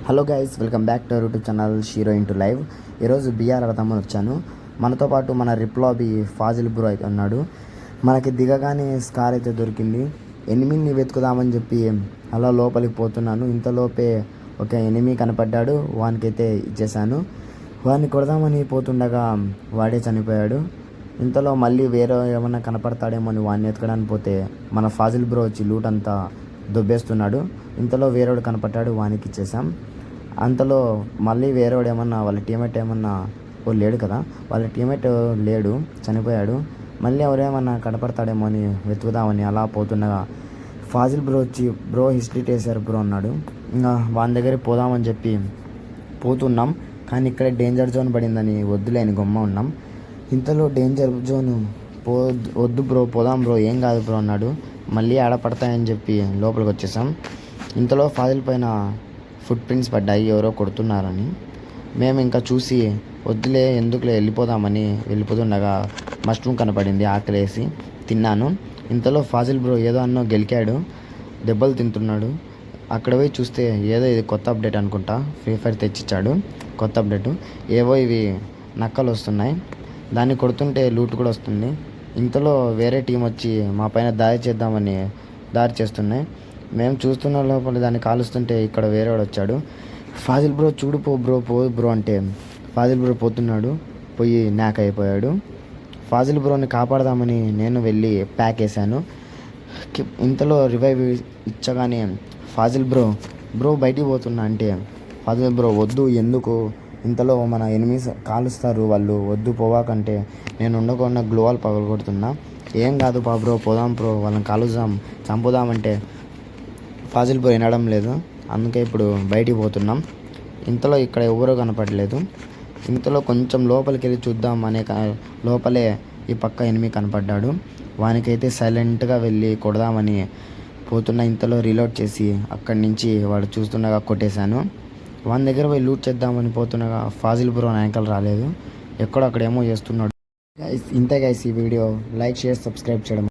Hello guys, welcome back to YouTube channel shero into live. ఈరోజు BR ఆడదామని వచ్చాను. మనతో పాటు మన రిప్లాబీ ఫాజిల్ బ్రో అయితే ఉన్నాడు. మనకి దిగగానే స్కార్ అయితే దొరికింది. ఎనిమిని వెతుకుదామని చెప్పి అలా లోపలికి పోతున్నాను. ఇంతలోపే ఒక ఎనిమి కనపడ్డాడు. వానికైతే ఇచ్చేసాను. వాడిని కొడదామని పోతుండగా వాడే చనిపోయాడు. ఇంతలో మళ్ళీ వేరే ఏమన్నా కనపడతాడేమో అని వాడిని ఎతకడానికి పోతే మన ఫాజిల్ బ్రో వచ్చి లూట్ అంతా దొబ్బేస్తున్నాడు. ఇంతలో వేరేవాడు కనపడ్డాడు, వానికి ఇచ్చేసాం. అంతలో మళ్ళీ వేరేవాడు ఏమన్నా వాళ్ళ టీమేట్ ఏమన్నా లేడు కదా, వాళ్ళ టీమేట్ లేడు, చనిపోయాడు. మళ్ళీ ఎవరేమన్నా కనపడతాడేమో అని వెతుకుదామని అలా పోతుండగా ఫాజిల్ బ్రో వచ్చి బ్రో హిస్టరీ టేసర్ బ్రో అన్నాడు. ఇంకా వాని దగ్గరికి పోదామని చెప్పి పోతున్నాం. కానీ ఇక్కడే డేంజర్ జోన్ పడిందని వద్దులేని గొమ్మ ఉన్నాం. ఇంతలో డేంజర్ జోన్ వద్దు బ్రో, పోదాం బ్రో, ఏం కాదు బ్రో అన్నాడు. మళ్ళీ ఆడ పడతాయని చెప్పి లోపలికి వచ్చేసాం. ఇంతలో ఫాజిల్ పైన ఫుట్ ప్రింట్స్ పడ్డాయి, ఎవరో కొడుతున్నారని. మేము ఇంకా చూసి వద్దులే ఎందుకులే వెళ్ళిపోదామని వెళ్ళిపోతుండగా మష్రూమ్ కనపడింది, ఆకలేసి తిన్నాను. ఇంతలో ఫాజిల్ బ్రో ఏదో అన్నో గెలికాడు, దెబ్బలు తింటున్నాడు. అక్కడ పోయి చూస్తే ఏదో ఇది కొత్త అప్డేట్ అనుకుంటా, ఫ్రీ ఫైర్ తెచ్చిచ్చాడు కొత్త అప్డేటు. ఏవో ఇవి నక్కలు వస్తున్నాయి, దాన్ని కొడుతుంటే లూట్ కూడా వస్తుంది. ఇంతలో వేరే టీం వచ్చి మా పైన దాడి చేస్తున్నాయి. మేము చూస్తున్న లోపల దాన్ని కాలుస్తుంటే ఇక్కడ వేరేవాడు వచ్చాడు. ఫాజిల్ బ్రో చూడు పో బ్రో అంటే ఫాజిల్ బ్రో పోతున్నాడు, పోయి నాక్ అయిపోయాడు. ఫాజిల్ బ్రోని కాపాడదామని నేను వెళ్ళి ప్యాక్ వేసాను. ఇంతలో రివైవ్ ఇచ్చగానే ఫాజిల్ బ్రో బయటికి పోతున్నా అంటే ఫాజిల్ బ్రో వద్దు, ఎందుకు, ఇంతలో మన ఎనిమిస్ కాలుస్తారు వాళ్ళు, వద్దు పోవాకంటే నేను ఉండకుండా గ్లోవాల్ పగలగొడుతున్నా. ఏం కాదు బ్రో, పోదాం బ్రో, వాళ్ళని కాలుద్దాం, చంపుదామంటే ఫాజిల్ బ్రో వినడం లేదు. అందుకే ఇప్పుడు బయటికి పోతున్నాం. ఇంతలో ఇక్కడ ఎవరో కనపడలేదు. ఇంతలో కొంచెం లోపలికి వెళ్ళి చూద్దాం అనే లోపలే ఈ పక్క ఎనిమి కనపడ్డాడు. వానికైతే సైలెంట్గా వెళ్ళి కొడదామని పోతున్నా. ఇంతలో రీలోడ్ చేసి అక్కడి నుంచి వాడు చూస్తుండగా కొట్టేశాను. వాని దగ్గర పోయి లూట్ చేద్దామని పోతుండగా ఫాజిల్ బ్రో యాంకల్ రాలేదు, ఎక్కడో అక్కడేమో చేస్తున్నాడు. ఇంతే గైస్ ఈ వీడియో. లైక్, షేర్, సబ్స్క్రైబ్ చేయడం